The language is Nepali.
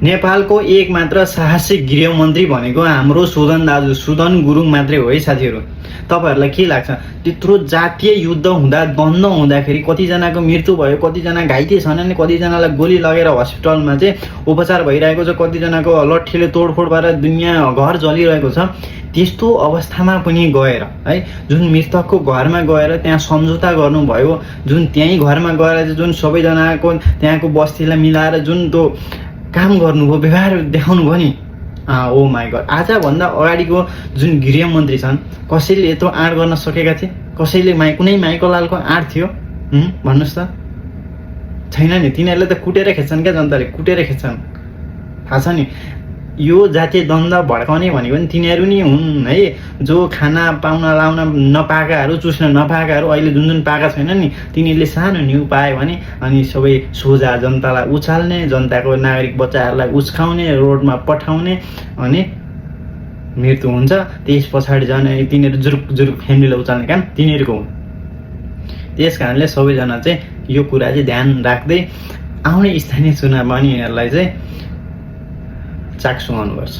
नेपालको एक मात्र साहसी गृहमन्त्री भनेको हाम्रो सुदन दाजु सुदन गुरुङ मात्रै हो है साथीहरू। तपाईहरूलाई के लाग्छ त्यत्रो जातीय युद्ध हुँदा द्वन्द्व हुँदाखेरि कतिजनाको मृत्यु भयो, कतिजना घाइते छन् अनि कतिजनालाई गोली लगेर हस्पिटलमा चाहिँ उपचार भइरहेको छ, कतिजनाको लट्ठीले तोडफोड भएर दुनियाँ घर जलिरहेको छ। त्यस्तो अवस्थामा पनि गएर है जुन मृतकको घरमा गएर त्यहाँ सम्झौता गर्नुभयो, जुन त्यहीँ घरमा गएर जुन सबैजनाको त्यहाँको बस्तीलाई मिलाएर जुन त्यो काम गर्नुभयो, व्यवहार देखाउनु भयो नि, ओ माई गड। आजभन्दा अगाडिको जुन गृहमन्त्री छन् कसैले यत्रो आँट गर्न सकेका थिए? कसैले कुनै माइकलालको आँट थियो भन्नुहोस् त? छैन नि। तिनीहरूले त कुटेर खेच्छन् क्या, जनताले कुटेर खेच्छन्। थाहा छ नि, यो जातीय द्वन्द्व भड्काउने भनेको पनि तिनीहरू नि हुन् है, जो खाना पाउन लाउन नपाएकाहरू, चुस्न नपाएकाहरू। अहिले जुन जुन पाएका छैन नि तिनीहरूले सानो न्यु पायो भने अनि सबै सोझा जनतालाई उचाल्ने, जनताको नागरिक बच्चाहरूलाई उस्काउने, रोडमा पठाउने अनि मृत्यु हुन्छ। त्यस पछाडि झन् तिनीहरू जुरुक जुरुक फ्यामिलीलाई उचाल्ने काम तिनीहरूको हो। त्यस कारणले सबैजना चाहिँ यो कुरा चाहिँ ध्यान राख्दै आउने स्थानीय चुनावमा नि यिनीहरूलाई चाहिँ चाक सुहाउनुपर्छ।